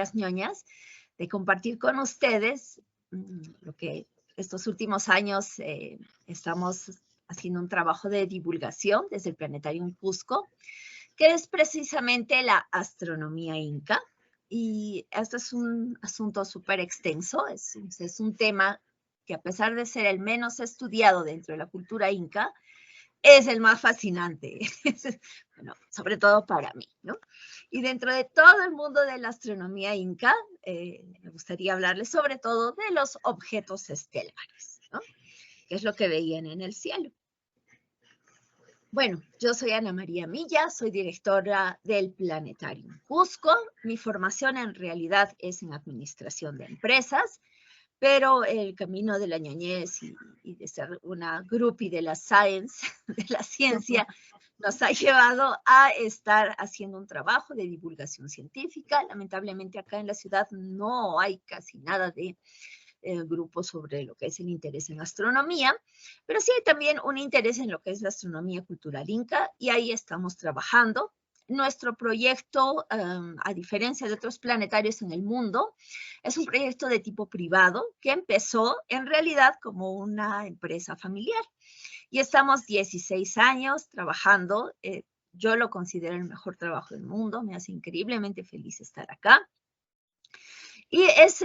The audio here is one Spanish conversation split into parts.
aventuras ñoñas, de compartir con ustedes lo que estos últimos años estamos haciendo un trabajo de divulgación desde el Planetarium Cusco, que es precisamente la astronomía inca. Y este es un asunto súper extenso, es un tema que a pesar de ser el menos estudiado dentro de la cultura inca, es el más fascinante, bueno, sobre todo para mí, ¿no? Y dentro de todo el mundo de la astronomía inca, me gustaría hablarles sobre todo de los objetos estelares, ¿no? Que es lo que veían en el cielo. Bueno, yo soy Ana María Milla, soy directora del Planetarium Cusco. Mi formación en realidad es en administración de empresas, pero el camino de la ñoñez y de ser una groupie de la science, de la ciencia, nos ha llevado a estar haciendo un trabajo de divulgación científica. Lamentablemente acá en la ciudad no hay casi nada de grupos sobre lo que es el interés en astronomía, pero sí hay también un interés en lo que es la astronomía cultural inca y ahí estamos trabajando. Nuestro proyecto, a diferencia de otros planetarios en el mundo, es un proyecto de tipo privado que empezó en realidad como una empresa familiar. Y estamos 16 años trabajando. Yo lo considero el mejor trabajo del mundo. Me hace increíblemente feliz estar acá. Y es,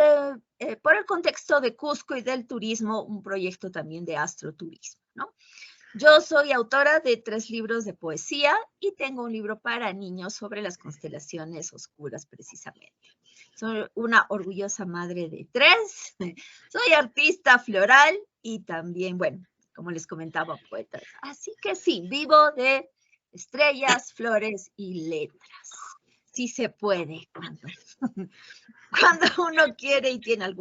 por el contexto de Cusco y del turismo, un proyecto también de astroturismo, ¿no? Yo soy autora de 3 libros de poesía y tengo un libro para niños sobre las constelaciones oscuras, precisamente. Soy una orgullosa madre de 3. Soy artista floral y también, bueno, como les comentaba, poeta. Así que sí, vivo de estrellas, flores y letras. Sí se puede cuando uno quiere y tiene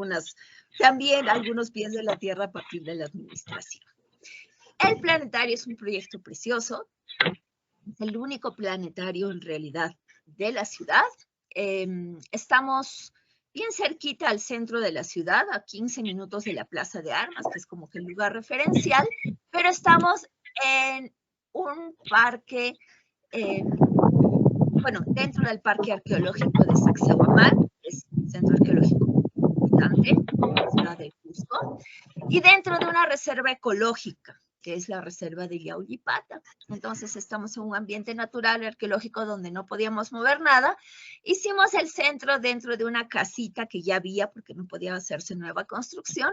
también algunos pies de la tierra a partir de la administración. El planetario es un proyecto precioso, es el único planetario en realidad de la ciudad. Estamos bien cerquita al centro de la ciudad, a 15 minutos de la Plaza de Armas, que es como que el lugar referencial, pero estamos en un parque, bueno, dentro del Parque Arqueológico de Sacsayhuamán, que es el centro arqueológico importante de la ciudad de Cusco, y dentro de una reserva ecológica, que es la reserva de Yauyipata. Entonces estamos en un ambiente natural arqueológico donde no podíamos mover nada. Hicimos el centro dentro de una casita que ya había porque no podía hacerse nueva construcción.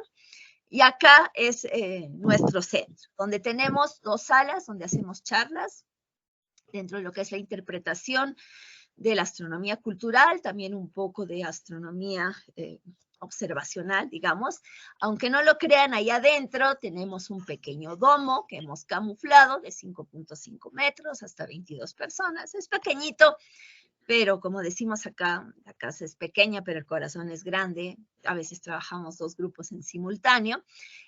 Y acá es nuestro centro, donde tenemos 2 salas donde hacemos charlas dentro de lo que es la interpretación de la astronomía cultural, también un poco de astronomía observacional, digamos. Aunque no lo crean, ahí adentro tenemos un pequeño domo que hemos camuflado de 5.5 metros hasta 22 personas. Es pequeñito, pero como decimos acá, la casa es pequeña, pero el corazón es grande. A veces trabajamos 2 grupos en simultáneo.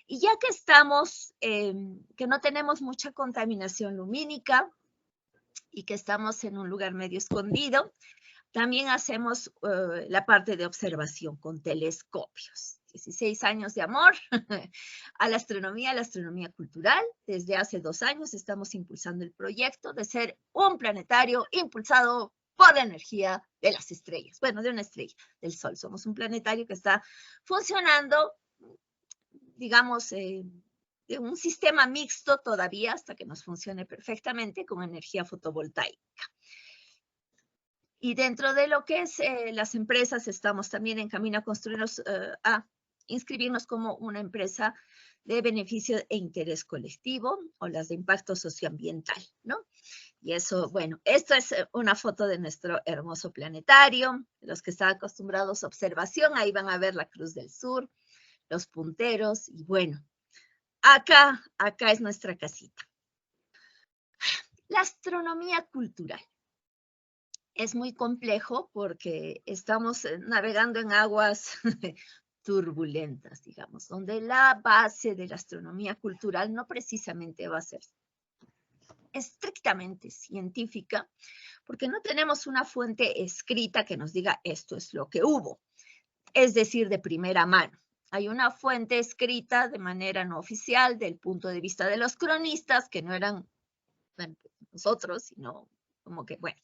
Y ya que estamos, que no tenemos mucha contaminación lumínica y que estamos en un lugar medio escondido, también hacemos la parte de observación con telescopios. 16 años de amor a la astronomía cultural. Desde hace 2 años estamos impulsando el proyecto de ser un planetario impulsado por la energía de las estrellas. Bueno, de una estrella, del Sol. Somos un planetario que está funcionando, digamos, de un sistema mixto todavía hasta que nos funcione perfectamente con energía fotovoltaica. Y dentro de lo que es las empresas, estamos también en camino a inscribirnos como una empresa de beneficio e interés colectivo o las de impacto socioambiental, ¿no? Y eso, bueno, esto es una foto de nuestro hermoso planetario. Los que están acostumbrados a observación, ahí van a ver la Cruz del Sur, los punteros, y bueno, acá es nuestra casita. La astronomía cultural. Es muy complejo porque estamos navegando en aguas turbulentas, digamos, donde la base de la astronomía cultural no precisamente va a ser estrictamente científica, porque no tenemos una fuente escrita que nos diga esto es lo que hubo, es decir, de primera mano. Hay una fuente escrita de manera no oficial del punto de vista de los cronistas, que no eran, bueno, nosotros, sino como que, bueno,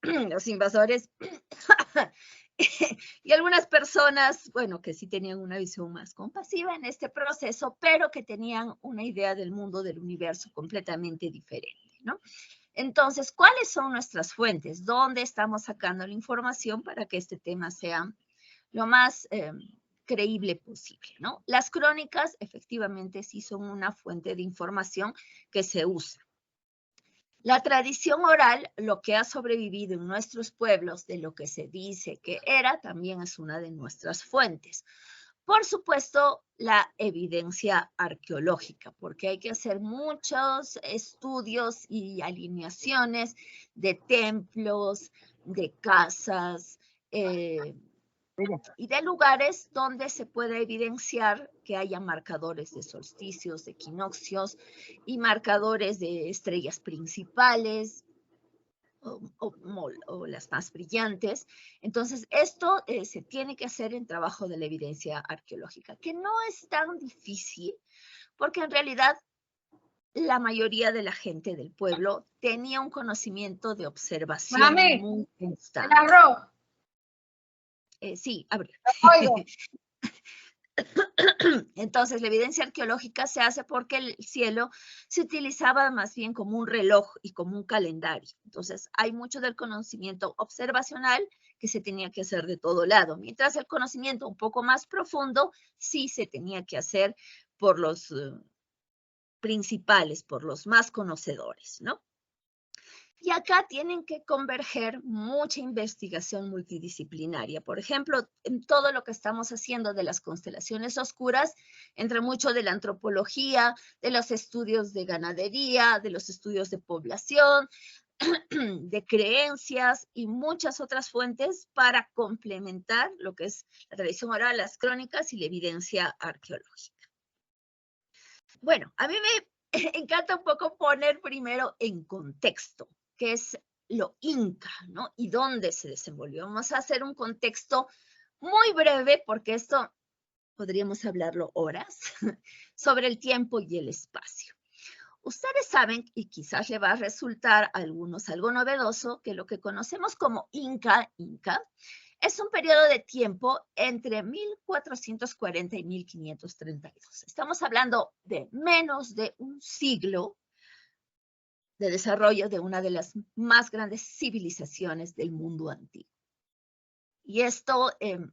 los invasores Y algunas personas, bueno, que sí tenían una visión más compasiva en este proceso, pero que tenían una idea del mundo, del universo completamente diferente, ¿no? Entonces, ¿cuáles son nuestras fuentes? ¿Dónde estamos sacando la información para que este tema sea lo más creíble posible, ¿no? Las crónicas efectivamente sí son una fuente de información que se usa. La tradición oral, lo que ha sobrevivido en nuestros pueblos de lo que se dice que era, también es una de nuestras fuentes. Por supuesto, la evidencia arqueológica, porque hay que hacer muchos estudios y alineaciones de templos, de casas, y de lugares donde se puede evidenciar que haya marcadores de solsticios, de equinoccios y marcadores de estrellas principales o las más brillantes. Entonces, esto se tiene que hacer en trabajo de la evidencia arqueológica, que no es tan difícil porque en realidad la mayoría de la gente del pueblo tenía un conocimiento de observación Mami, muy el constante. arroz. Sí, abre. Oigo. Entonces, la evidencia arqueológica se hace porque el cielo se utilizaba más bien como un reloj y como un calendario. Entonces, hay mucho del conocimiento observacional que se tenía que hacer de todo lado, mientras el conocimiento un poco más profundo sí se tenía que hacer por los principales, por los más conocedores, ¿no? Y acá tienen que converger mucha investigación multidisciplinaria. Por ejemplo, en todo lo que estamos haciendo de las constelaciones oscuras, entre mucho de la antropología, de los estudios de ganadería, de los estudios de población, de creencias y muchas otras fuentes para complementar lo que es la tradición oral, las crónicas y la evidencia arqueológica. Bueno, a mí me encanta un poco poner primero en contexto qué es lo inca, ¿no? Y dónde se desenvolvió. Vamos a hacer un contexto muy breve, porque esto podríamos hablarlo horas, sobre el tiempo y el espacio. Ustedes saben, y quizás le va a resultar a algunos algo novedoso, que lo que conocemos como Inca, es un periodo de tiempo entre 1440 y 1532. Estamos hablando de menos de un siglo de desarrollo de una de las más grandes civilizaciones del mundo antiguo. Y esto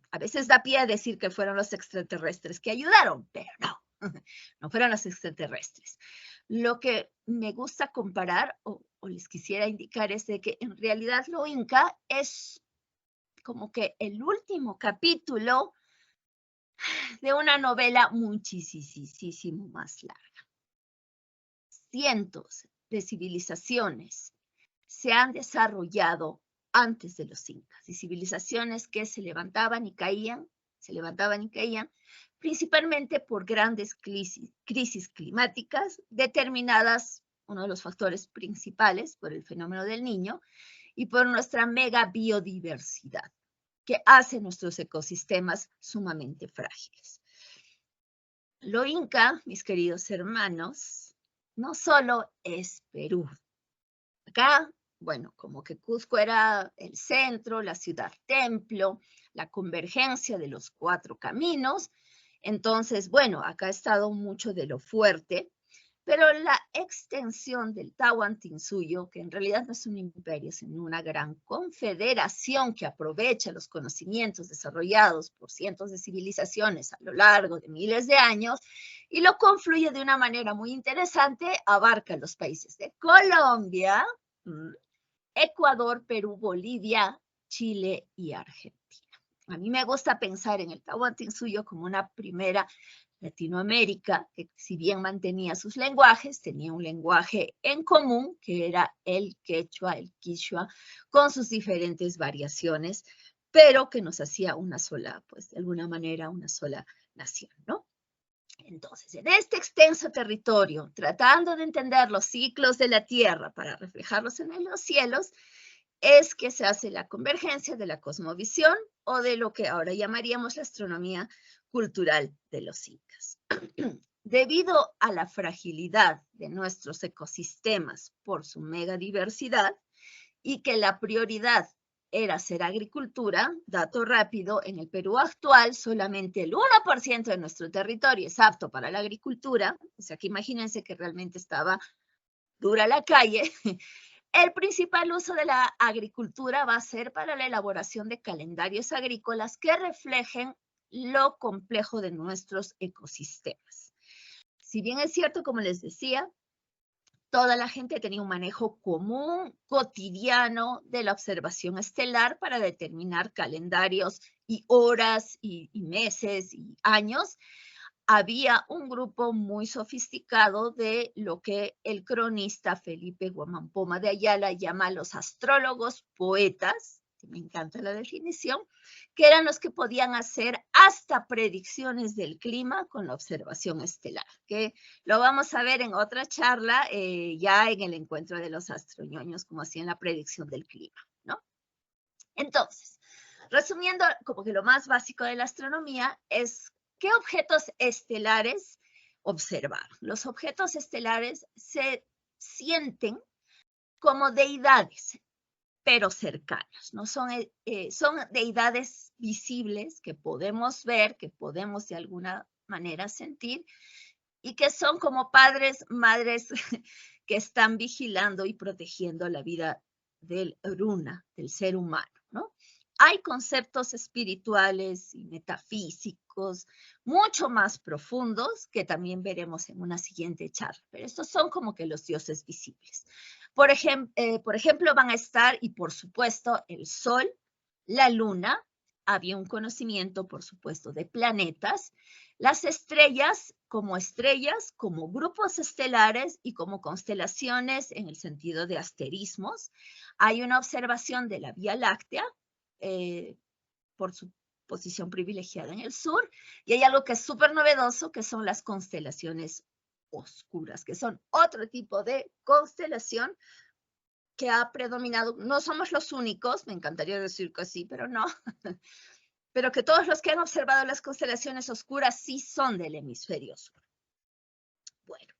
a veces da pie a decir que fueron los extraterrestres que ayudaron, pero no, no fueron los extraterrestres. Lo que me gusta comparar o les quisiera indicar es de que en realidad lo inca es como que el último capítulo de una novela muchísimo más larga. Cientos de civilizaciones se han desarrollado antes de los incas, y civilizaciones que se levantaban y caían, principalmente por grandes crisis climáticas determinadas, uno de los factores principales, por el fenómeno del Niño y por nuestra mega biodiversidad, que hace nuestros ecosistemas sumamente frágiles. Lo inca, mis queridos hermanos, no solo es Perú. Acá, bueno, como que Cusco era el centro, la ciudad templo, la convergencia de los 4 caminos. Entonces, bueno, acá ha estado mucho de lo fuerte, pero la extensión del Tahuantinsuyo, que en realidad no es un imperio, sino una gran confederación que aprovecha los conocimientos desarrollados por cientos de civilizaciones a lo largo de miles de años y lo confluye de una manera muy interesante, abarca los países de Colombia, Ecuador, Perú, Bolivia, Chile y Argentina. A mí me gusta pensar en el Tahuantinsuyo como una primera Latinoamérica, que si bien mantenía sus lenguajes, tenía un lenguaje en común, que era el quechua, el quichua, con sus diferentes variaciones, pero que nos hacía una sola, pues de alguna manera, una sola nación, ¿no? Entonces, en este extenso territorio, tratando de entender los ciclos de la Tierra para reflejarlos en los cielos, es que se hace la convergencia de la cosmovisión o de lo que ahora llamaríamos la astronomía cultural de los incas. Debido a la fragilidad de nuestros ecosistemas por su megadiversidad y que la prioridad era hacer agricultura. Dato rápido, en el Perú actual solamente el 1% de nuestro territorio es apto para la agricultura, o sea que imagínense que realmente estaba dura la calle. El principal uso de la agricultura va a ser para la elaboración de calendarios agrícolas que reflejen lo complejo de nuestros ecosistemas. Si bien es cierto, como les decía, toda la gente tenía un manejo común, cotidiano de la observación estelar para determinar calendarios y horas y meses y años. Había un grupo muy sofisticado de lo que el cronista Felipe Guamampoma de Ayala llama los astrólogos poetas, que me encanta la definición, que eran los que podían hacer hasta predicciones del clima con la observación estelar, que lo vamos a ver en otra charla, ya en el encuentro de los astroñoños, como hacían la predicción del clima, ¿no? Entonces, resumiendo, como que lo más básico de la astronomía es ¿qué objetos estelares observar? Los objetos estelares se sienten como deidades, pero cercanas, ¿no? Son deidades visibles que podemos ver, que podemos de alguna manera sentir, y que son como padres, madres que están vigilando y protegiendo la vida del runa, del ser humano, ¿no? Hay conceptos espirituales y metafísicos mucho más profundos que también veremos en una siguiente charla, pero estos son como que los dioses visibles. Por ejemplo, van a estar, y por supuesto, el Sol, la Luna, había un conocimiento, por supuesto, de planetas, las estrellas, como grupos estelares y como constelaciones en el sentido de asterismos. Hay una observación de la Vía Láctea, por su posición privilegiada en el sur, y hay algo que es súper novedoso, que son las constelaciones oscuras, que son otro tipo de constelación que ha predominado. No somos los únicos, me encantaría decir que sí, pero no, pero que todos los que han observado las constelaciones oscuras sí son del hemisferio sur. Bueno,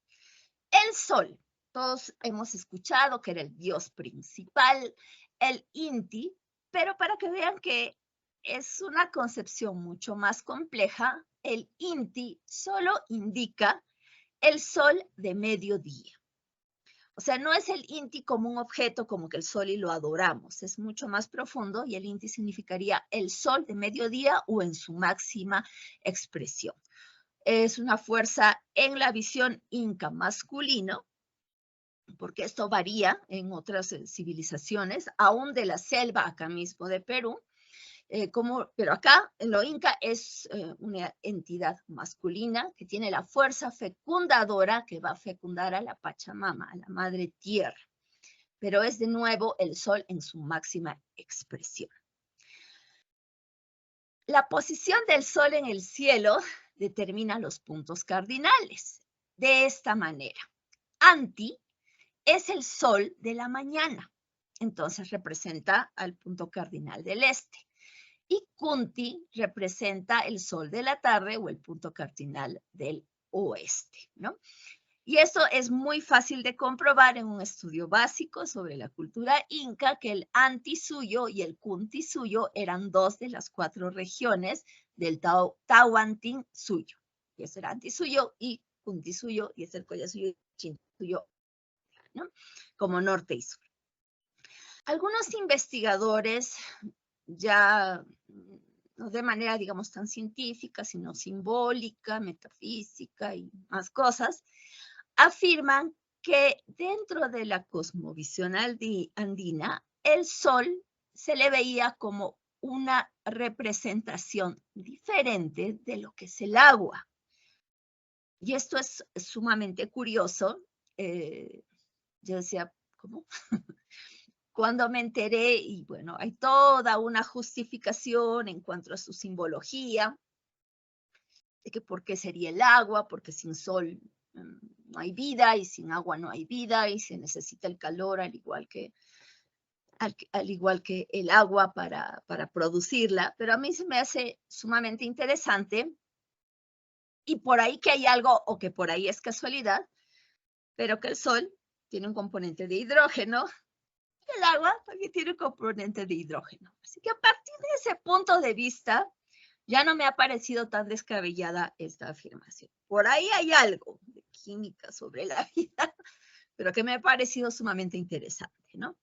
el Sol, todos hemos escuchado que era el dios principal, el Inti, pero para que vean que es una concepción mucho más compleja, el Inti solo indica el sol de mediodía. O sea, no es el Inti como un objeto como que el sol y lo adoramos, es mucho más profundo y el Inti significaría el sol de mediodía o en su máxima expresión. Es una fuerza en la visión inca masculino, porque esto varía en otras civilizaciones, aún de la selva acá mismo de Perú, pero acá en lo inca es una entidad masculina que tiene la fuerza fecundadora que va a fecundar a la Pachamama, a la madre tierra, pero es de nuevo el sol en su máxima expresión. La posición del sol en el cielo determina los puntos cardinales de esta manera. Anti es el sol de la mañana, entonces representa al punto cardinal del este. Y Kunti representa el sol de la tarde o el punto cardinal del oeste, ¿no? Y esto es muy fácil de comprobar en un estudio básico sobre la cultura inca, que el Antisuyo y el Kuntisuyo eran dos de las 4 regiones del Tahuantinsuyo. Y es el Antisuyo y Kuntisuyo, y es el Collasuyo y Chinsuyo, ¿no? Como norte y sur. Algunos investigadores, ya no de manera, digamos, tan científica, sino simbólica, metafísica y más cosas, afirman que dentro de la cosmovisión andina, el sol se le veía como una representación diferente de lo que es el agua. Y esto es sumamente curioso. Yo decía, ¿cómo? Cuando me enteré, y bueno, hay toda una justificación en cuanto a su simbología, de que por qué sería el agua, porque sin sol no hay vida, y sin agua no hay vida, y se necesita el calor al igual que el agua para producirla, pero a mí se me hace sumamente interesante, y por ahí que hay algo, o que por ahí es casualidad, pero que el sol tiene un componente de hidrógeno, Y el agua también tiene un componente de hidrógeno. Así que a partir de ese punto de vista, ya no me ha parecido tan descabellada esta afirmación. Por ahí hay algo de química sobre la vida, pero que me ha parecido sumamente interesante, ¿no?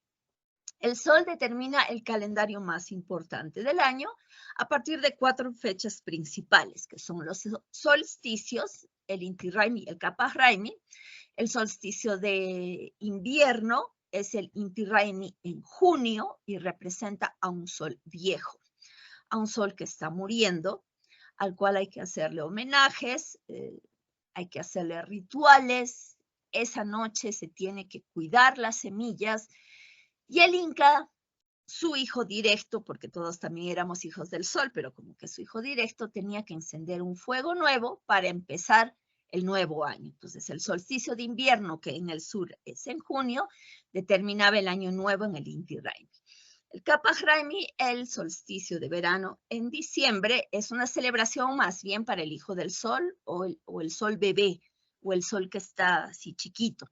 El Sol determina el calendario más importante del año a partir de 4 fechas principales, que son los solsticios, el Inti Raymi y el Kappa Raymi. El solsticio de invierno es el Inti Raymi en junio y representa a un sol viejo, a un sol que está muriendo, al cual hay que hacerle homenajes, hay que hacerle rituales. Esa noche se tiene que cuidar las semillas. Y el Inca, su hijo directo, porque todos también éramos hijos del sol, pero como que su hijo directo tenía que encender un fuego nuevo para empezar el nuevo año. Entonces, el solsticio de invierno, que en el sur es en junio, determinaba el año nuevo en el Inti Raymi. El Kappa Raymi, el solsticio de verano en diciembre, es una celebración más bien para el hijo del sol o el sol bebé, o el sol que está así chiquito,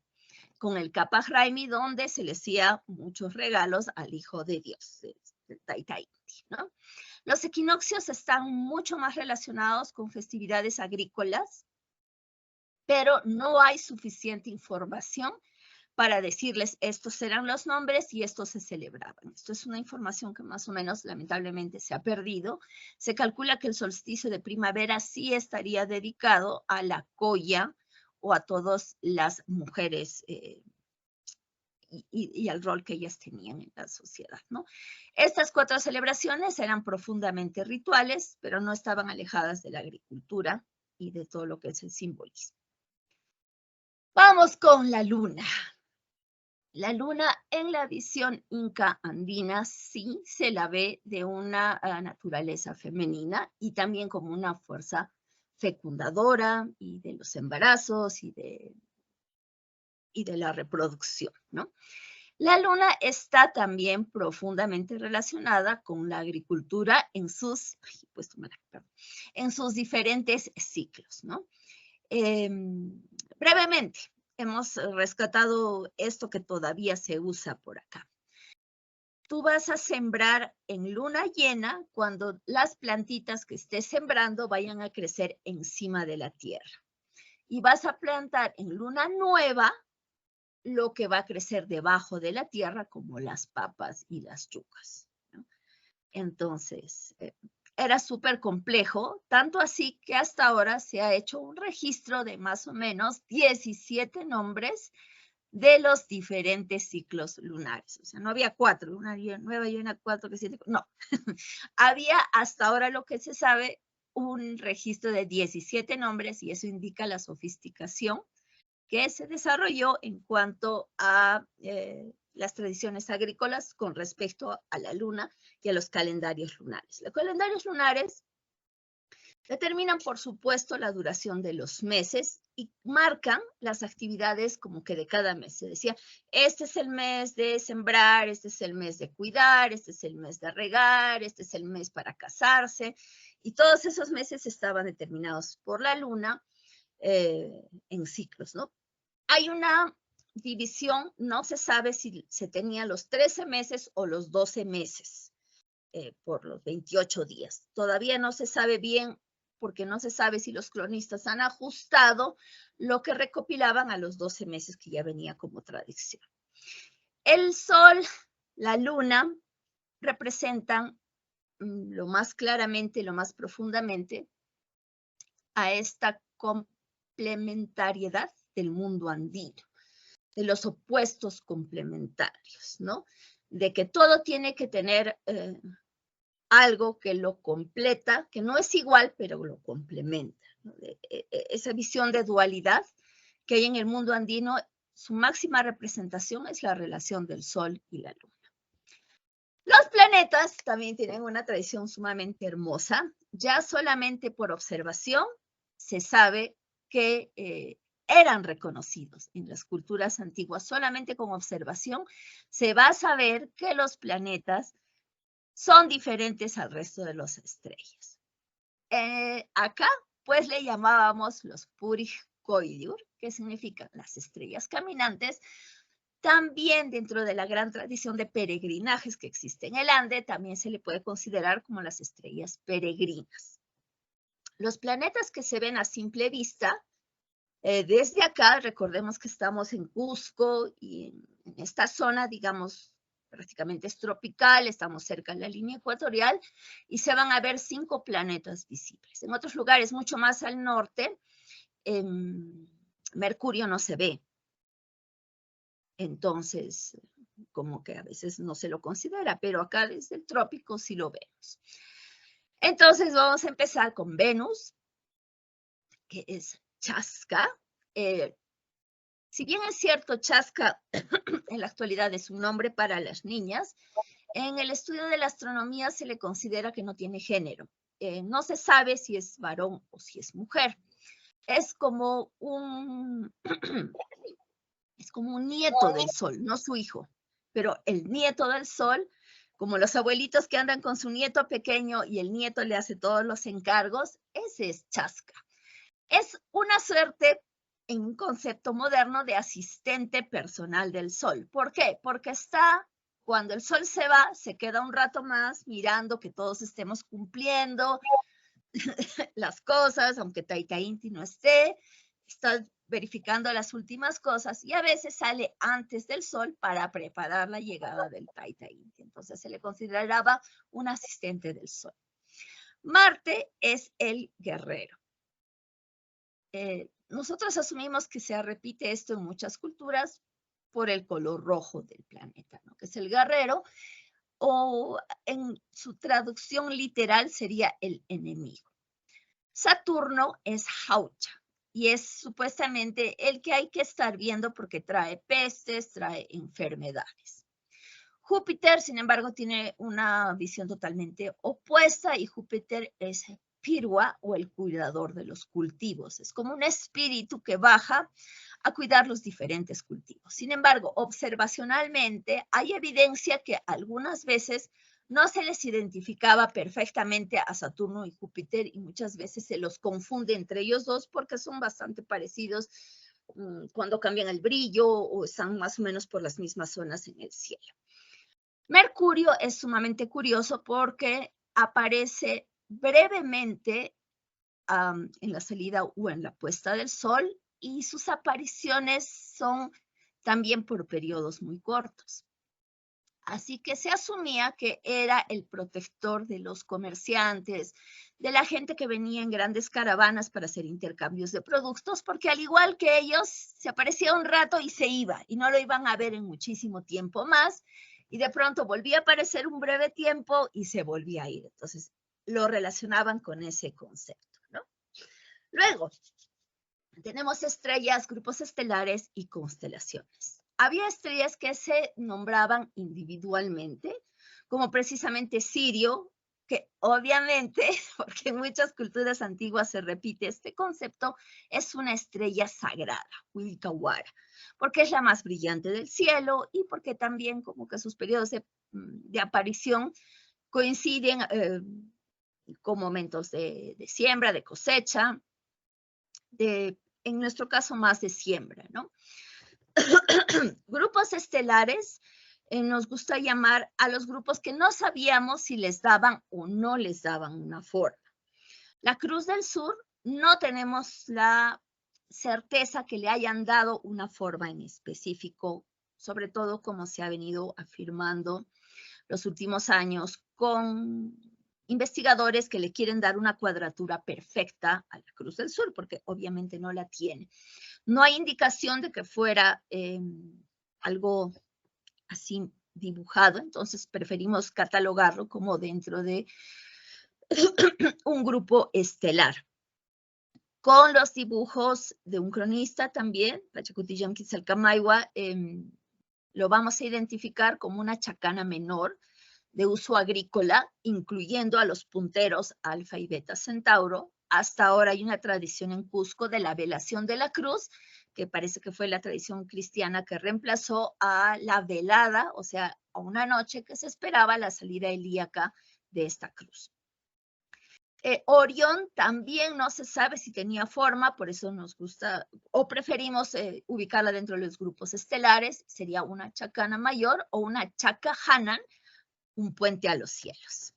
con el Kappa Raymi, donde se le hacía muchos regalos al Hijo de Dios, el Taita Inti, ¿no? Los equinoccios están mucho más relacionados con festividades agrícolas, pero no hay suficiente información para decirles estos serán los nombres y estos se celebraban. Esto es una información que más o menos lamentablemente se ha perdido. Se calcula que el solsticio de primavera sí estaría dedicado a la colla o a todas las mujeres y al rol que ellas tenían en la sociedad, ¿no? Estas 4 celebraciones eran profundamente rituales, pero no estaban alejadas de la agricultura y de todo lo que es el simbolismo. Vamos con la luna. La luna en la visión inca andina sí se la ve de una naturaleza femenina y también como una fuerza fecundadora y de los embarazos y de la reproducción, ¿no? La luna está también profundamente relacionada con la agricultura en sus diferentes ciclos, ¿no? Brevemente, hemos rescatado esto que todavía se usa por acá. Tú vas a sembrar en luna llena cuando las plantitas que estés sembrando vayan a crecer encima de la tierra. Y vas a plantar en luna nueva lo que va a crecer debajo de la tierra, como las papas y las yucas, ¿no? Entonces, era súper complejo, tanto así que hasta ahora se ha hecho un registro de más o menos 17 nombres de los diferentes ciclos lunares. O sea, no había 4, una nueva y una 4, que 7, no. Había hasta ahora lo que se sabe, un registro de 17 nombres y eso indica la sofisticación que se desarrolló en cuanto a las tradiciones agrícolas con respecto a la luna y a los calendarios lunares. Los calendarios lunares determinan, por supuesto, la duración de los meses y marcan las actividades como que de cada mes. Se decía, este es el mes de sembrar, este es el mes de cuidar, este es el mes de regar, este es el mes para casarse, y todos esos meses estaban determinados por la luna en ciclos, ¿no? Hay una división, no se sabe si se tenía los 13 meses o los 12 meses por los 28 días. Todavía no se sabe bien porque no se sabe si los cronistas han ajustado lo que recopilaban a los 12 meses que ya venía como tradición. El sol, la luna, representan lo más claramente, lo más profundamente a esta complementariedad del mundo andino, de los opuestos complementarios, ¿no? De que todo tiene que tener algo que lo completa, que no es igual, pero lo complementa, ¿no? Esa visión de dualidad que hay en el mundo andino, su máxima representación es la relación del Sol y la Luna. Los planetas también tienen una tradición sumamente hermosa. Ya solamente por observación se sabe que eran reconocidos en las culturas antiguas. Solamente con observación se va a saber que los planetas son diferentes al resto de las estrellas. Acá, pues, le llamábamos los Purikoidyur, que significan las estrellas caminantes, También dentro de la gran tradición de peregrinajes que existe en el Ande, también se le puede considerar como las estrellas peregrinas. Los planetas que se ven a simple vista, desde acá, recordemos que estamos en Cusco y en esta zona, digamos, prácticamente es tropical, estamos cerca de la línea ecuatorial y se van a ver 5 planetas visibles. En otros lugares mucho más al norte, Mercurio no se ve. Entonces, como que a veces no se lo considera, pero acá desde el trópico sí lo vemos. Entonces vamos a empezar con Venus, que es Chasca. Si bien es cierto, Chasca en la actualidad es un nombre para las niñas, en el estudio de la astronomía se le considera que no tiene género. No se sabe si es varón o si es mujer. Es como un nieto del Sol, no su hijo, pero el nieto del Sol, como los abuelitos que andan con su nieto pequeño y el nieto le hace todos los encargos, ese es Chasca. Es una suerte en un concepto moderno de asistente personal del Sol. ¿Por qué? Porque cuando el Sol se va, se queda un rato más mirando que todos estemos cumpliendo las cosas, aunque Taita Inti no esté, está verificando las últimas cosas y a veces sale antes del Sol para preparar la llegada del Taita Inti. Entonces se le consideraba un asistente del Sol. Marte es el guerrero. Nosotros asumimos que se repite esto en muchas culturas por el color rojo del planeta, ¿no? Que es el guerrero, o en su traducción literal sería el enemigo. Saturno es Jauja y es supuestamente el que hay que estar viendo porque trae pestes, trae enfermedades. Júpiter, sin embargo, tiene una visión totalmente opuesta y Júpiter es Pirua o el cuidador de los cultivos. Es como un espíritu que baja a cuidar los diferentes cultivos. Sin embargo, observacionalmente hay evidencia que algunas veces no se les identificaba perfectamente a Saturno y Júpiter y muchas veces se los confunde entre ellos dos porque son bastante parecidos cuando cambian el brillo o están más o menos por las mismas zonas en el cielo. Mercurio es sumamente curioso porque aparece brevemente en la salida o en la puesta del sol y sus apariciones son también por periodos muy cortos. Así que se asumía que era el protector de los comerciantes, de la gente que venía en grandes caravanas para hacer intercambios de productos, porque al igual que ellos, se aparecía un rato y se iba, y no lo iban a ver en muchísimo tiempo más, y de pronto volvía a aparecer un breve tiempo y se volvía a ir. Entonces, lo relacionaban con ese concepto, ¿no? Luego, tenemos estrellas, grupos estelares y constelaciones. Había estrellas que se nombraban individualmente, como precisamente Sirio, que obviamente, porque en muchas culturas antiguas se repite este concepto, es una estrella sagrada, Wilkawara, porque es la más brillante del cielo y porque también como que sus periodos de aparición coinciden con momentos de siembra, de cosecha, en nuestro caso más de siembra, ¿no? Grupos estelares, nos gusta llamar a los grupos que no sabíamos si les daban o no les daban una forma. La Cruz del Sur no tenemos la certeza que le hayan dado una forma en específico, sobre todo como se ha venido afirmando los últimos años con investigadores que le quieren dar una cuadratura perfecta a la Cruz del Sur, porque obviamente no la tiene. No hay indicación de que fuera algo así dibujado, entonces preferimos catalogarlo como dentro de un grupo estelar. Con los dibujos de un cronista también, Pachacutillán Quetzalcamaiwa, lo vamos a identificar como una chacana menor de uso agrícola, incluyendo a los punteros Alfa y Beta Centauro. Hasta ahora hay una tradición en Cusco de la velación de la cruz, que parece que fue la tradición cristiana que reemplazó a la velada, o sea, a una noche que se esperaba la salida ilíaca de esta cruz. Orión también no se sabe si tenía forma, por eso nos gusta o preferimos ubicarla dentro de los grupos estelares. Sería una chacana mayor o una chaca Hanan, un puente a los cielos.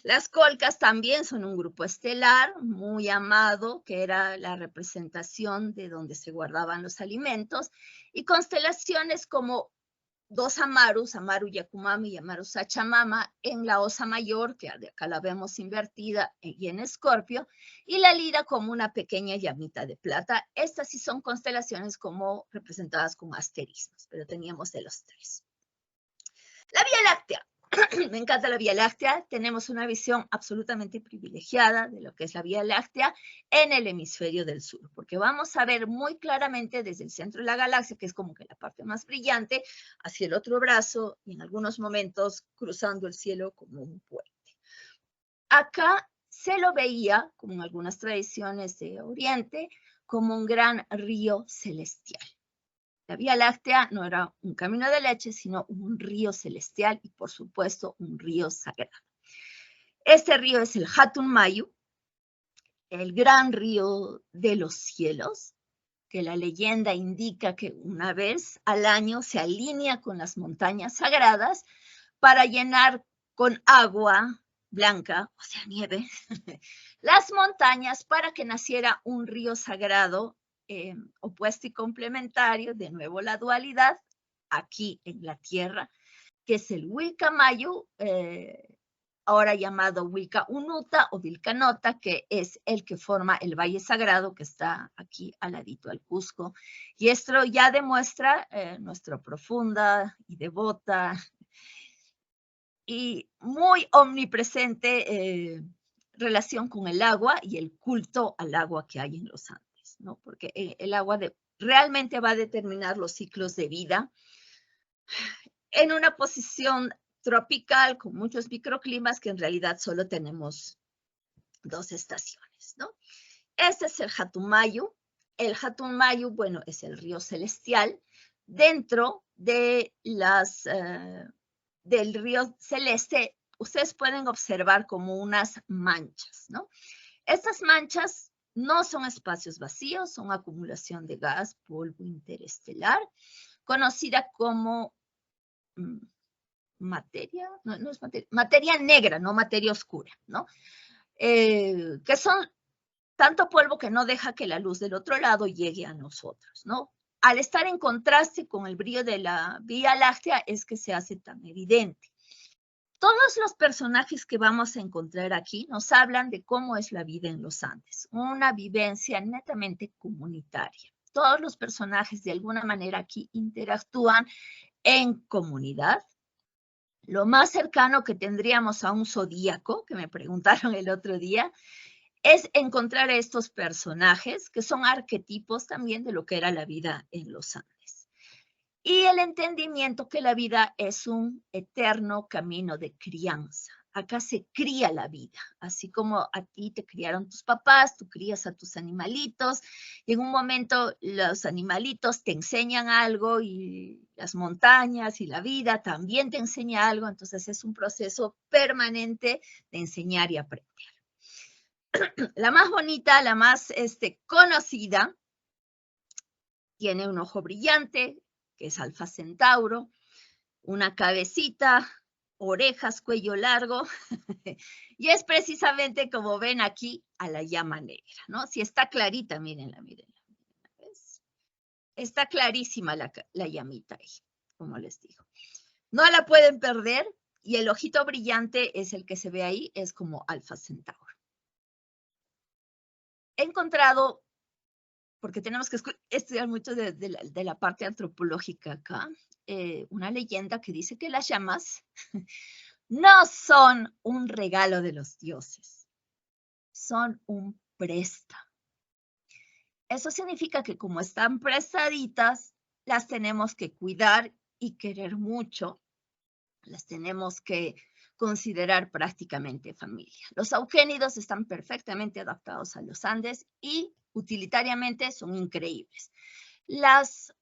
Las colcas también son un grupo estelar muy amado, que era la representación de donde se guardaban los alimentos, y constelaciones como dos Amarus, Amaru Yakumami y Amaru Sachamama, en la Osa Mayor, que acá la vemos invertida, y en Escorpio, y la Lira como una pequeña llamita de plata. Estas sí son constelaciones como representadas con asterismos, pero teníamos de los tres. La Vía Láctea. Me encanta la Vía Láctea. Tenemos una visión absolutamente privilegiada de lo que es la Vía Láctea en el hemisferio del sur, porque vamos a ver muy claramente desde el centro de la galaxia, que es como que la parte más brillante, hacia el otro brazo y en algunos momentos cruzando el cielo como un puente. Acá se lo veía, como en algunas tradiciones de Oriente, como un gran río celestial. La Vía Láctea no era un camino de leche, sino un río celestial y, por supuesto, un río sagrado. Este río es el Hatun Mayu, el gran río de los cielos, que la leyenda indica que una vez al año se alinea con las montañas sagradas para llenar con agua blanca, o sea, nieve, las montañas para que naciera un río sagrado opuesto y complementario, de nuevo la dualidad, aquí en la tierra, que es el Wilcamayu, ahora llamado Wilca Unuta o Vilcanota, que es el que forma el Valle Sagrado, que está aquí al ladito al Cusco. Y esto ya demuestra nuestra profunda y devota y muy omnipresente relación con el agua y el culto al agua que hay en los Andes, ¿no? Porque el agua realmente va a determinar los ciclos de vida en una posición tropical con muchos microclimas que en realidad solo tenemos 2 estaciones, ¿no? Este es el Hatumayu. El Hatumayu, bueno, es el río celestial dentro de del río celeste. Ustedes pueden observar como unas manchas, ¿no? Estas manchas no son espacios vacíos, son acumulación de gas, polvo interestelar, conocida como materia, no es materia, materia negra, no materia oscura, ¿no? Que son tanto polvo que no deja que la luz del otro lado llegue a nosotros, ¿no? Al estar en contraste con el brillo de la Vía Láctea es que se hace tan evidente. Todos los personajes que vamos a encontrar aquí nos hablan de cómo es la vida en los Andes, una vivencia netamente comunitaria. Todos los personajes de alguna manera aquí interactúan en comunidad. Lo más cercano que tendríamos a un zodíaco, que me preguntaron el otro día, es encontrar a estos personajes que son arquetipos también de lo que era la vida en los Andes. Y el entendimiento que la vida es un eterno camino de crianza. Acá se cría la vida, así como a ti te criaron tus papás, tú crías a tus animalitos, y en un momento los animalitos te enseñan algo y las montañas y la vida también te enseña algo, entonces es un proceso permanente de enseñar y aprender. La más bonita, la más conocida, tiene un ojo brillante, que es Alfa Centauro, una cabecita, orejas, cuello largo, y es precisamente como ven aquí a la llama negra, ¿no? Si está clarita, mírenla, mírenla. ¿Ves? Está clarísima la llamita ahí, como les digo. No la pueden perder, y el ojito brillante es el que se ve ahí, es como Alfa Centauro. He encontrado, porque tenemos que estudiar mucho de la parte antropológica acá, una leyenda que dice que las llamas no son un regalo de los dioses, son un préstamo. Eso significa que como están prestaditas, las tenemos que cuidar y querer mucho, las tenemos que considerar prácticamente familia. Los auquénidos están perfectamente adaptados a los Andes y utilitariamente son increíbles. Las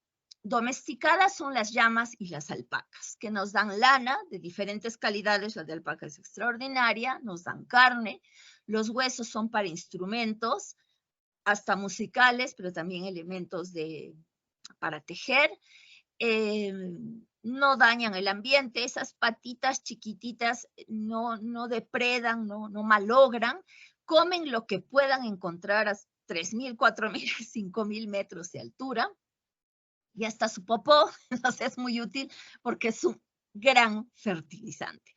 domesticadas son las llamas y las alpacas, que nos dan lana de diferentes calidades. La de alpaca es extraordinaria, nos dan carne, los huesos son para instrumentos, hasta musicales, pero también elementos para tejer. No dañan el ambiente, esas patitas chiquititas no depredan, no malogran, comen lo que puedan encontrar a 3.000, 4.000, 5.000 metros de altura, y hasta su popó nos es muy útil porque es un gran fertilizante.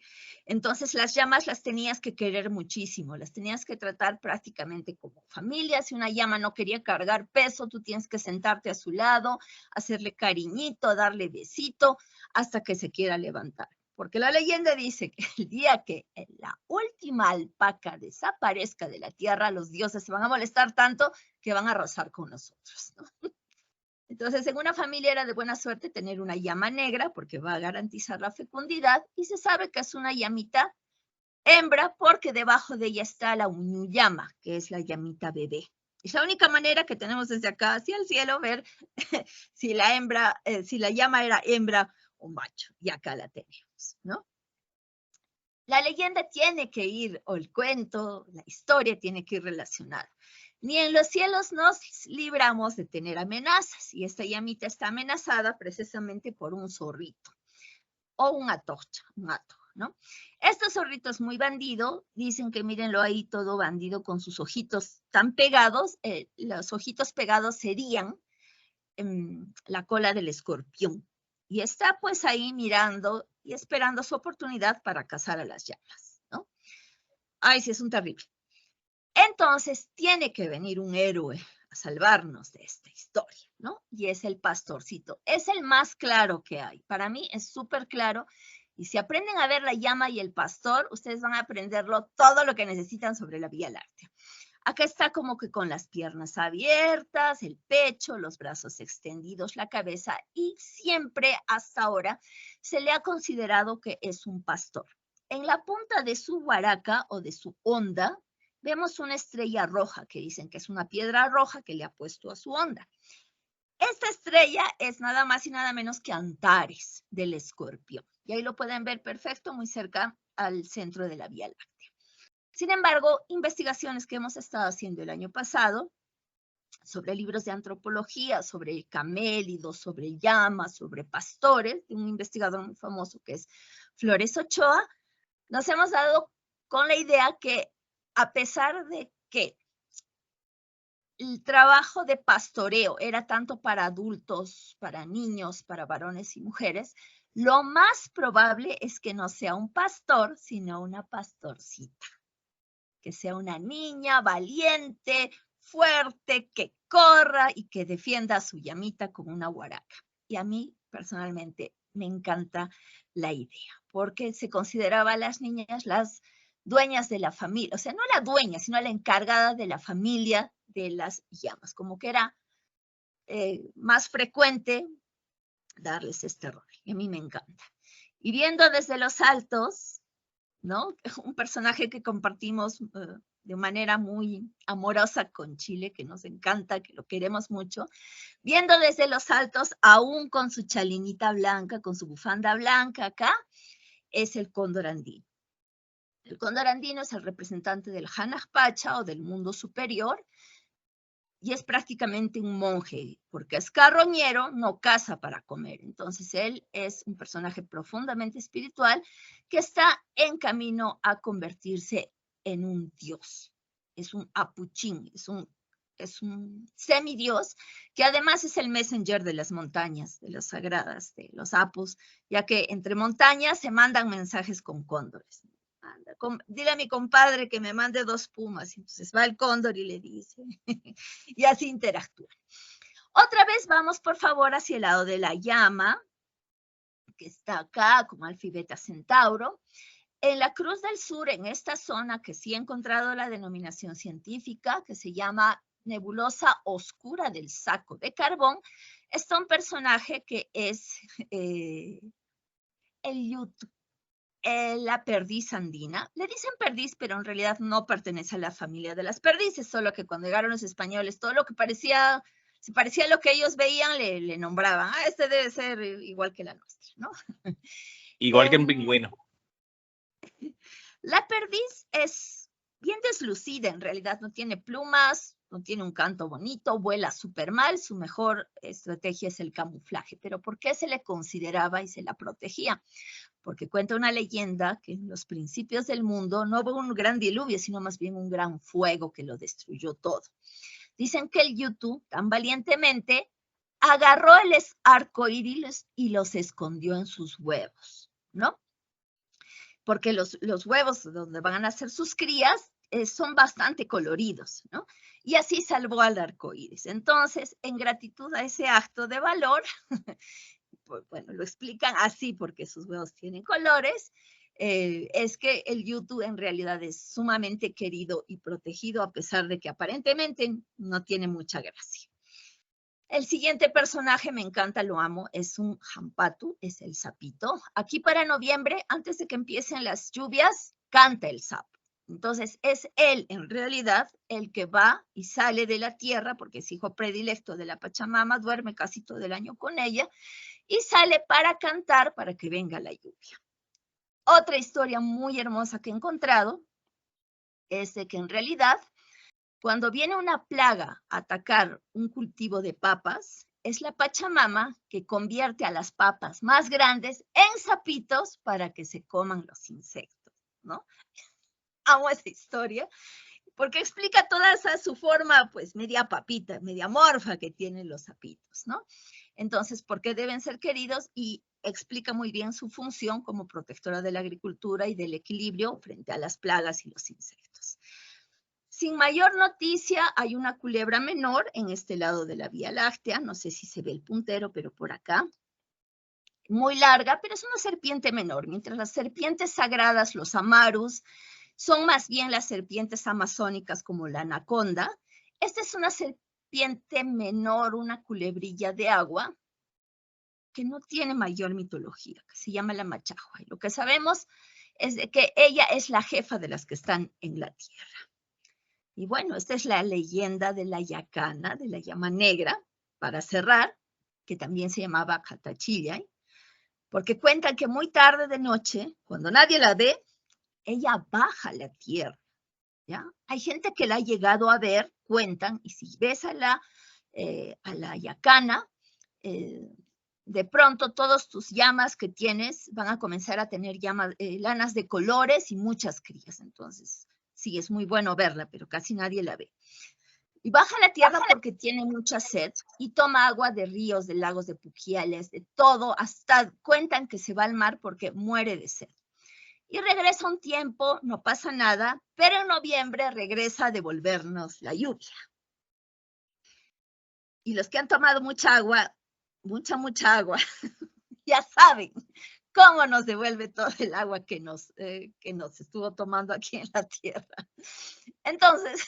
Entonces las llamas las tenías que querer muchísimo, las tenías que tratar prácticamente como familia. Si una llama no quería cargar peso, tú tienes que sentarte a su lado, hacerle cariñito, darle besito hasta que se quiera levantar. Porque la leyenda dice que el día que la última alpaca desaparezca de la tierra, los dioses se van a molestar tanto que van a arrasar con nosotros, ¿no? Entonces, en una familia era de buena suerte tener una llama negra porque va a garantizar la fecundidad, y se sabe que es una llamita hembra porque debajo de ella está la uñuyama, que es la llamita bebé. Es la única manera que tenemos desde acá hacia el cielo ver si la llama era hembra o macho, y acá la tenemos, ¿no? La leyenda tiene que ir, o el cuento, la historia tiene que ir relacionada. Ni en los cielos nos libramos de tener amenazas, y esta llamita está amenazada precisamente por un zorrito o un hato, ¿no? Este zorrito es muy bandido, dicen que mírenlo ahí todo bandido con sus ojitos tan pegados, los ojitos pegados serían la cola del escorpión, y está pues ahí mirando y esperando su oportunidad para cazar a las llamas, ¿no? Ay, sí, es un terrible. Entonces tiene que venir un héroe a salvarnos de esta historia, ¿no? Y es el pastorcito. Es el más claro que hay. Para mí es súper claro. Y si aprenden a ver la llama y el pastor, ustedes van a aprenderlo todo lo que necesitan sobre la Vía Láctea. Acá está como que con las piernas abiertas, el pecho, los brazos extendidos, la cabeza, y siempre hasta ahora se le ha considerado que es un pastor. En la punta de su huaraca o de su onda, vemos una estrella roja que dicen que es una piedra roja que le ha puesto a su onda. Esta estrella es nada más y nada menos que Antares del Escorpión. Y ahí lo pueden ver perfecto, muy cerca al centro de la Vía Láctea. Sin embargo, investigaciones que hemos estado haciendo el año pasado sobre libros de antropología, sobre camélidos, sobre llamas, sobre pastores, de un investigador muy famoso que es Flores Ochoa, nos hemos dado con la idea que a pesar de que el trabajo de pastoreo era tanto para adultos, para niños, para varones y mujeres, lo más probable es que no sea un pastor, sino una pastorcita. Que sea una niña valiente, fuerte, que corra y que defienda a su llamita como una huaraca. Y a mí, personalmente, me encanta la idea, porque se consideraba a las niñas las dueñas de la familia, o sea, no la dueña, sino la encargada de la familia de las llamas, como que era más frecuente darles este rol, y a mí me encanta. Y viendo desde los altos, ¿no? Un personaje que compartimos de manera muy amorosa con Chile, que nos encanta, que lo queremos mucho, viendo desde los altos, aún con su chalinita blanca, con su bufanda blanca acá, es el cóndor andino. El cóndor andino es el representante del Hanaj Pacha o del mundo superior, y es prácticamente un monje, porque es carroñero, no caza para comer. Entonces él es un personaje profundamente espiritual que está en camino a convertirse en un dios. Es un apuchín, es un semidios, que además es el messenger de las montañas, de las sagradas, de los apus, ya que entre montañas se mandan mensajes con cóndores. Dile a mi compadre que me mande 2 pumas. Entonces va el cóndor y le dice, y así interactúan. Otra vez vamos, por favor, hacia el lado de la llama, que está acá, como Alfa y Beta Centauro. En la Cruz del Sur, en esta zona que sí he encontrado la denominación científica, que se llama nebulosa oscura del saco de carbón, está un personaje que es la perdiz andina. Le dicen perdiz, pero en realidad no pertenece a la familia de las perdices, solo que cuando llegaron los españoles, todo lo que parecía si parecía lo que ellos veían, le nombraban, este debe ser igual que la nuestra, ¿no? Igual que un pingüino. La perdiz es bien deslucida, en realidad no tiene plumas, no tiene un canto bonito, vuela súper mal, su mejor estrategia es el camuflaje. Pero ¿por qué se le consideraba y se la protegía? Porque cuenta una leyenda que en los principios del mundo no hubo un gran diluvio, sino más bien un gran fuego que lo destruyó todo. Dicen que el Yutu, tan valientemente, agarró el arco iris y los escondió en sus huevos, ¿no? Porque los huevos donde van a nacer sus crías son bastante coloridos, ¿no? Y así salvó al arco iris. Entonces, en gratitud a ese acto de valor, pues, bueno, lo explican así porque sus huevos tienen colores, es que el Yutu en realidad es sumamente querido y protegido a pesar de que aparentemente no tiene mucha gracia. El siguiente personaje me encanta, lo amo, es un Hampatu, es el sapito. Aquí para noviembre, antes de que empiecen las lluvias, canta el sapo. Entonces es él en realidad el que va y sale de la tierra porque es hijo predilecto de la Pachamama, duerme casi todo el año con ella y sale para cantar para que venga la lluvia. Otra historia muy hermosa que he encontrado es de que en realidad cuando viene una plaga a atacar un cultivo de papas, es la Pachamama que convierte a las papas más grandes en sapitos para que se coman los insectos, ¿no? Amo esa historia porque explica toda esa su forma, pues, media papita, media morfa que tienen los sapitos, ¿no? Entonces, ¿por qué deben ser queridos? Y explica muy bien su función como protectora de la agricultura y del equilibrio frente a las plagas y los insectos. Sin mayor noticia, hay una culebra menor en este lado de la Vía Láctea, no sé si se ve el puntero, pero por acá, muy larga, pero es una serpiente menor, mientras las serpientes sagradas, los amarus, son más bien las serpientes amazónicas como la anaconda. Esta es una serpiente menor, una culebrilla de agua, que no tiene mayor mitología, que se llama la machajua. Y lo que sabemos es de que ella es la jefa de las que están en la tierra. Y bueno, esta es la leyenda de la yacana, de la llama negra, para cerrar, que también se llamaba Catachillay, porque cuentan que muy tarde de noche, cuando nadie la ve, ella baja a la tierra, ¿ya? Hay gente que la ha llegado a ver, cuentan, y si ves a la yacana, de pronto todos tus llamas que tienes van a comenzar a tener lanas de colores y muchas crías, entonces sí, es muy bueno verla, pero casi nadie la ve. Y baja a la tierra porque tiene mucha sed y toma agua de ríos, de lagos, de puquiales, de todo, hasta cuentan que se va al mar porque muere de sed. Y regresa un tiempo, no pasa nada, pero en noviembre regresa a devolvernos la lluvia. Y los que han tomado mucha agua, mucha agua, ya saben cómo nos devuelve todo el agua que nos estuvo tomando aquí en la tierra. Entonces,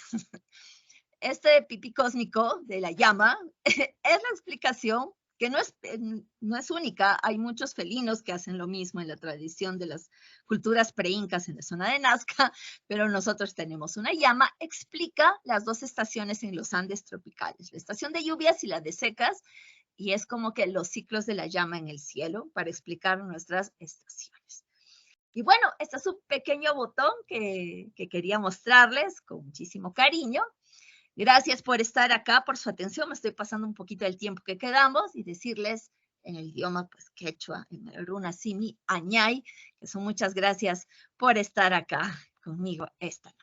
este pipí cósmico de la llama es la explicación que no es única. Hay muchos felinos que hacen lo mismo en la tradición de las culturas preincas en la zona de Nazca, pero nosotros tenemos una llama. Explica las dos estaciones en los Andes tropicales, la estación de lluvias y la de secas, y es como que los ciclos de la llama en el cielo para explicar nuestras estaciones. Y bueno, este es un pequeño botón que quería mostrarles con muchísimo cariño. Gracias por estar acá, por su atención. Me estoy pasando un poquito del tiempo que quedamos y decirles en el idioma pues, quechua, en el runa simi, añay, que son muchas gracias por estar acá conmigo esta noche.